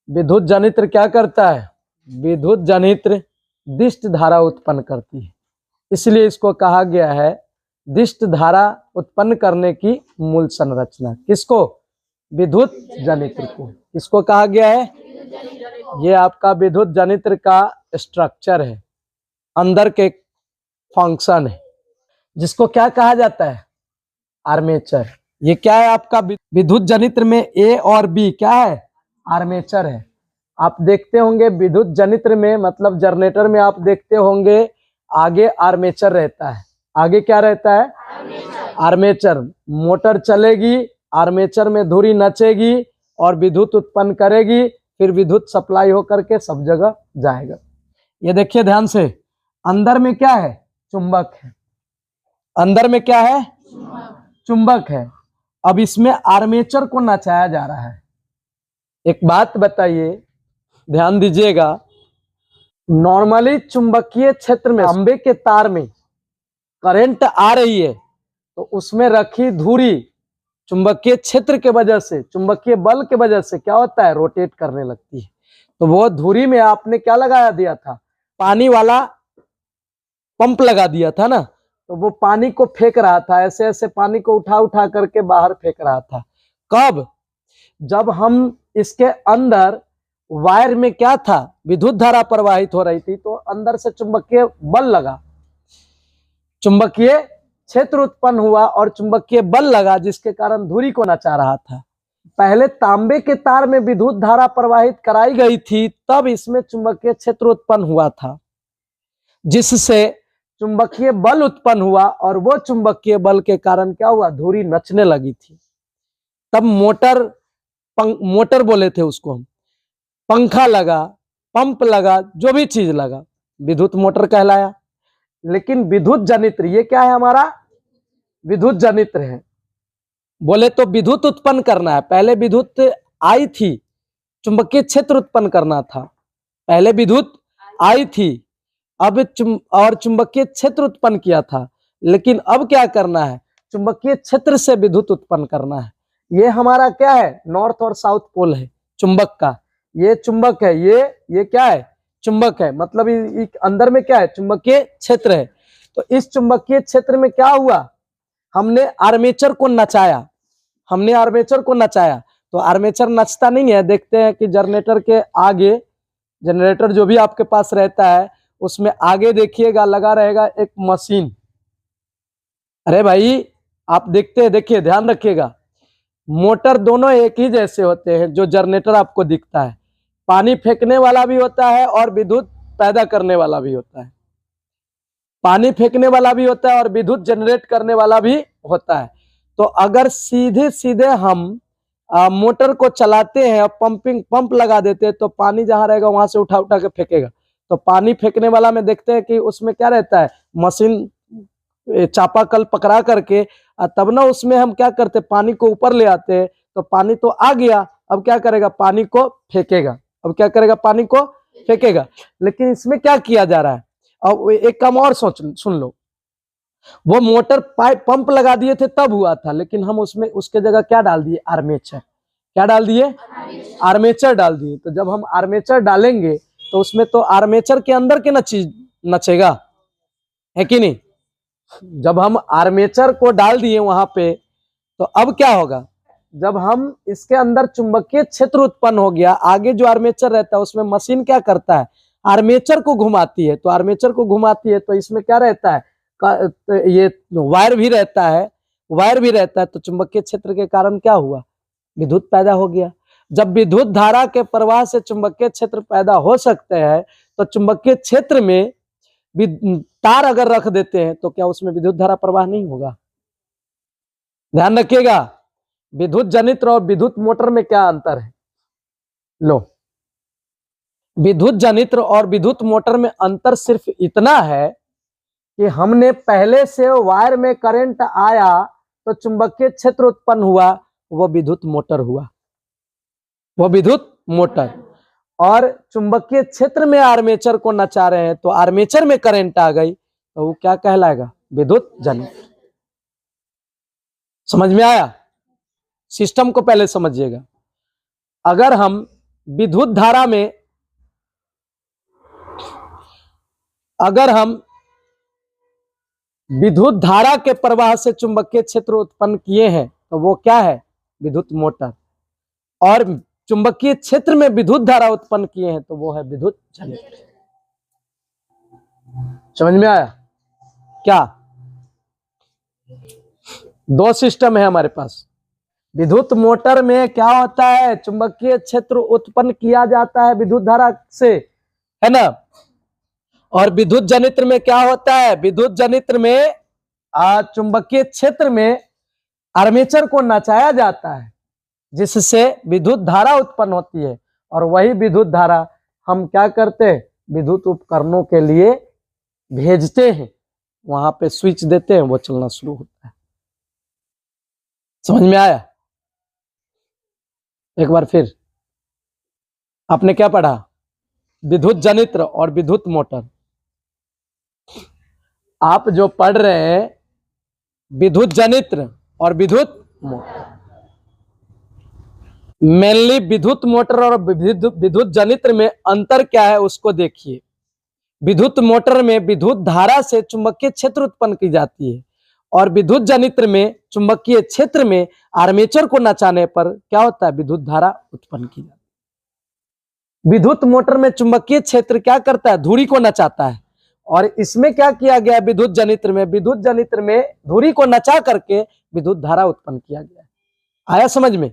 विद्युत जनित्र क्या करता है? विद्युत जनित्र दिष्ट धारा उत्पन्न करती है, इसलिए इसको कहा गया है दिष्ट धारा उत्पन्न करने की मूल संरचना। किसको? विद्युत जनित्र को। किसको कहा गया है? ये आपका विद्युत जनित्र का स्ट्रक्चर है, अंदर के फंक्शन है, जिसको क्या कहा जाता है? आर्मेचर। ये क्या है आपका विद्युत जनित्र में? ए और बी क्या है? आर्मेचर है। आप देखते होंगे विद्युत जनित्र में, मतलब जनरेटर में आप देखते होंगे आगे आर्मेचर रहता है। आगे क्या रहता है? आर्मेचर। मोटर चलेगी, आर्मेचर में धुरी नचेगी और विद्युत उत्पन्न करेगी, फिर विद्युत सप्लाई होकर के सब जगह जाएगा। ये देखिए ध्यान से, अंदर में क्या है? चुंबक है। अंदर में क्या है? चुंबक है। अब इसमें आर्मेचर को नचाया जा रहा है। एक बात बताइए, ध्यान दीजिएगा, नॉर्मली चुंबकीय क्षेत्र में तांबे के तार में करंट आ रही है तो उसमें रखी धुरी चुंबकीय क्षेत्र के वजह से, चुंबकीय बल के वजह से क्या होता है? रोटेट करने लगती है। तो वो धुरी में आपने क्या लगा दिया था? पानी वाला पंप लगा दिया था ना, तो वो पानी को फेंक रहा था, ऐसे ऐसे पानी को उठा उठा करके बाहर फेंक रहा था। कब? जब हम इसके अंदर वायर में क्या था? विद्युत धारा प्रवाहित हो रही थी, तो अंदर से चुंबकीय बल लगा, चुंबकीय क्षेत्र उत्पन्न हुआ और चुंबकीय बल लगा, जिसके कारण धुरी को नचा रहा था। पहले तांबे के तार में विद्युत धारा प्रवाहित कराई गई थी, तब इसमें चुंबकीय क्षेत्र उत्पन्न हुआ था, जिससे चुंबकीय बल उत्पन्न हुआ और वो चुंबकीय बल के कारण क्या हुआ? धुरी नचने लगी थी। तब मोटर बोले थे उसको हम, पंखा लगा, पंप लगा, जो भी चीज लगा, विद्युत मोटर कहलाया। लेकिन विद्युत जनित्र ये क्या है? हमारा विद्युत जनित्र है। बोले तो विद्युत उत्पन्न करना है, पहले विद्युत आई थी, चुंबकीय क्षेत्र उत्पन्न करना था। पहले विद्युत आई थी, अब चुंबकीय क्षेत्र उत्पन्न किया था, लेकिन अब क्या करना है? चुंबकीय क्षेत्र से विद्युत उत्पन्न करना है। ये हमारा क्या है? नॉर्थ और साउथ पोल है चुंबक का। ये चुंबक है, ये क्या है? चुंबक है। मतलब अंदर में क्या है? चुंबकीय क्षेत्र है। तो इस चुंबकीय क्षेत्र में क्या हुआ? हमने आर्मेचर को नचाया, हमने आर्मेचर को नचाया। तो आर्मेचर नचता नहीं है। देखते हैं कि जनरेटर के आगे, जनरेटर जो भी आपके पास रहता है उसमें आगे देखिएगा लगा रहेगा एक मशीन। अरे भाई आप देखते हैं, देखिए ध्यान रखिएगा, मोटर दोनों एक ही जैसे होते हैं। जो जनरेटर आपको दिखता है, पानी फेंकने वाला भी होता है और विद्युत पैदा करने वाला भी होता है। पानी फेंकने वाला भी होता है और विद्युत जनरेट करने वाला भी होता है। तो अगर सीधे सीधे हम मोटर को चलाते हैं और पंप लगा देते हैं, तो पानी जहां रहेगा वहां से उठा उठा के फेंकेगा। तो पानी फेंकने वाला में देखते हैं कि उसमें क्या रहता है? मशीन चापाकल पकड़ा करके, तब ना उसमें हम क्या करते? पानी को ऊपर ले आते हैं। तो पानी तो आ गया, अब क्या करेगा? पानी को फेंकेगा। अब क्या करेगा? पानी को फेंकेगा। लेकिन इसमें क्या किया जा रहा है? अब एक काम और सुन लो, वो मोटर पाइप पंप लगा दिए थे तब हुआ था, लेकिन हम उसमें उसके जगह क्या डाल दिए? आर्मेचर। क्या डाल दिए? आर्मेचर डाल दिए। तो जब हम आर्मेचर डालेंगे तो उसमें तो आर्मेचर के अंदर के ना चीज नचेगा, है कि नहीं? जब हम आर्मेचर को डाल दिए वहां पे, तो अब क्या होगा? जब हम इसके अंदर चुंबकीय क्षेत्र उत्पन्न हो गया, आगे जो आर्मेचर रहता है उसमें मशीन क्या करता है? आर्मेचर को घुमाती है। तो आर्मेचर को घुमाती है तो इसमें क्या रहता है? ये वायर भी रहता है, वायर भी रहता है। तो चुंबकीय क्षेत्र के कारण क्या हुआ? विद्युत पैदा हो गया। जब विद्युत धारा के प्रवाह से चुंबकीय क्षेत्र पैदा हो सकते हैं, तो चुंबकीय क्षेत्र में तार अगर रख देते हैं तो क्या उसमें विद्युत धारा प्रवाह नहीं होगा? ध्यान रखिएगा, विद्युत जनित्र और विद्युत मोटर में क्या अंतर है? लो, विद्युत जनित्र और विद्युत मोटर में अंतर सिर्फ इतना है कि हमने पहले से वायर में करंट आया तो चुंबकीय क्षेत्र उत्पन्न हुआ, वो विद्युत मोटर हुआ, वो विद्युत मोटर। और चुंबकीय क्षेत्र में आर्मेचर को नचा रहे हैं तो आर्मेचर में करंट आ गई, तो वो क्या कहलाएगा? विद्युत जनित्र। समझ में आया? सिस्टम को पहले समझिएगा। अगर हम विद्युत धारा में अगर हम विद्युत धारा के प्रवाह से चुंबकीय क्षेत्र उत्पन्न किए हैं तो वो क्या है? विद्युत मोटर। और चुंबकीय क्षेत्र में विद्युत धारा उत्पन्न किए हैं तो वो है विद्युत जनित्र। समझ में आया क्या? दो सिस्टम है हमारे पास। विद्युत मोटर में क्या होता है? चुंबकीय क्षेत्र उत्पन्न किया जाता है विद्युत धारा से, है ना। और विद्युत जनित्र में क्या होता है? विद्युत जनित्र में चुंबकीय क्षेत्र में आर्मेचर को नचाया जाता है जिससे विद्युत धारा उत्पन्न होती है। और वही विद्युत धारा हम क्या करते हैं? विद्युत उपकरणों के लिए भेजते हैं, वहां पे स्विच देते हैं, वो चलना शुरू होता है। समझ में आया? एक बार फिर आपने क्या पढ़ा? विद्युत जनित्र और विद्युत मोटर। आप जो पढ़ रहे हैं विद्युत जनित्र और विद्युत मोटर, मेनली विद्युत मोटर और विद्युत जनित्र में अंतर क्या है उसको देखिए। विद्युत मोटर में विद्युत धारा से चुंबकीय क्षेत्र उत्पन्न की जाती है और विद्युत जनित्र में चुंबकीय क्षेत्र में आर्मेचर को नचाने पर क्या होता है? विद्युत धारा उत्पन्न की जाती है। विद्युत मोटर में चुंबकीय क्षेत्र क्या करता है? धुरी को नचाता है। और इसमें क्या किया गया? विद्युत जनित्र में, विद्युत जनित्र में धुरी को नचा करके विद्युत धारा उत्पन्न किया गया है। आया समझ में?